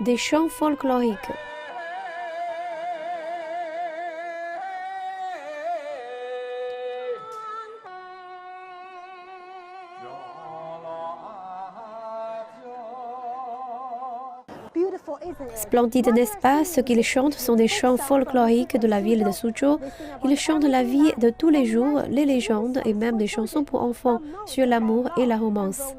Des chants folkloriques. Splendide, n'est-ce pas? Ce qu'ils chantent sont des chants folkloriques de la ville de Suzhou. Ils chantent la vie de tous les jours, les légendes et même des chansons pour enfants sur l'amour et la romance.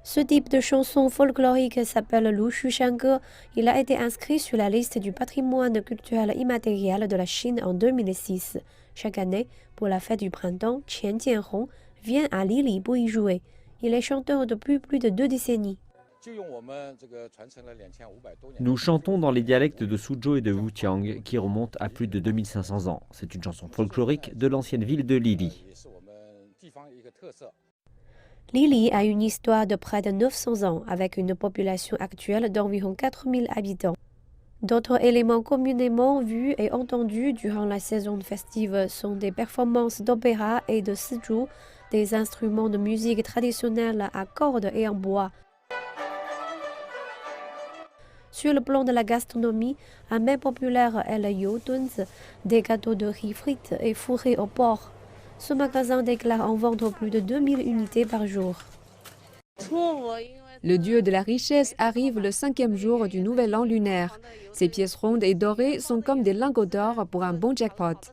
Ce type de chanson folklorique s'appelle Lu Xu Shangge. Il a été inscrit sur la liste du patrimoine culturel immatériel de la Chine en 2006. Chaque année, pour la fête du printemps, Qian Jianhong vient à Lili pour y jouer. Il est chanteur depuis plus de 2 décennies. Nous chantons dans les dialectes de Suzhou et de Wuqiang qui remontent à plus de 2500 ans. C'est une chanson folklorique de l'ancienne ville de Lili. Lili a une histoire de près de 900 ans avec une population actuelle d'environ 4000 habitants. D'autres éléments communément vus et entendus durant la saison festive sont des performances d'opéra et de sijou, des instruments de musique traditionnels à cordes et en bois. Sur le plan de la gastronomie, un mets populaire est le youdunzi, des gâteaux de riz frites et fourrés au porc. Ce magasin déclare en vendre plus de 2000 unités par jour. Le dieu de la richesse arrive le 5e jour du nouvel an lunaire. Ces pièces rondes et dorées sont comme des lingots d'or pour un bon jackpot.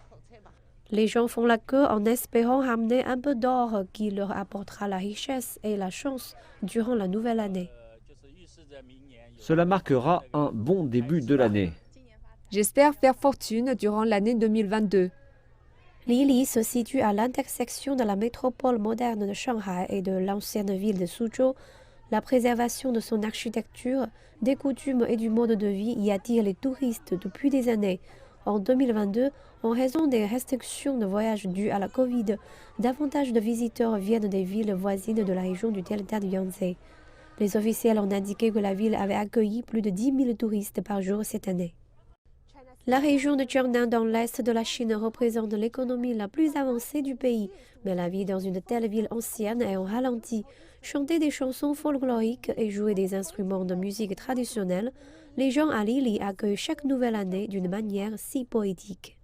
Les gens font la queue en espérant ramener un peu d'or qui leur apportera la richesse et la chance durant la nouvelle année. Cela marquera un bon début de l'année. J'espère faire fortune durant l'année 2022. Lili se situe à l'intersection de la métropole moderne de Shanghai et de l'ancienne ville de Suzhou. La préservation de son architecture, des coutumes et du mode de vie y attire les touristes depuis des années. En 2022, en raison des restrictions de voyage dues à la Covid, davantage de visiteurs viennent des villes voisines de la région du delta de Yangtze. Les officiels ont indiqué que la ville avait accueilli plus de 10 000 touristes par jour cette année. La région de Jiangnan dans l'est de la Chine représente l'économie la plus avancée du pays, mais la vie dans une telle ville ancienne est en ralenti. Chanter des chansons folkloriques et jouer des instruments de musique traditionnelle, les gens à Lili accueillent chaque nouvelle année d'une manière si poétique.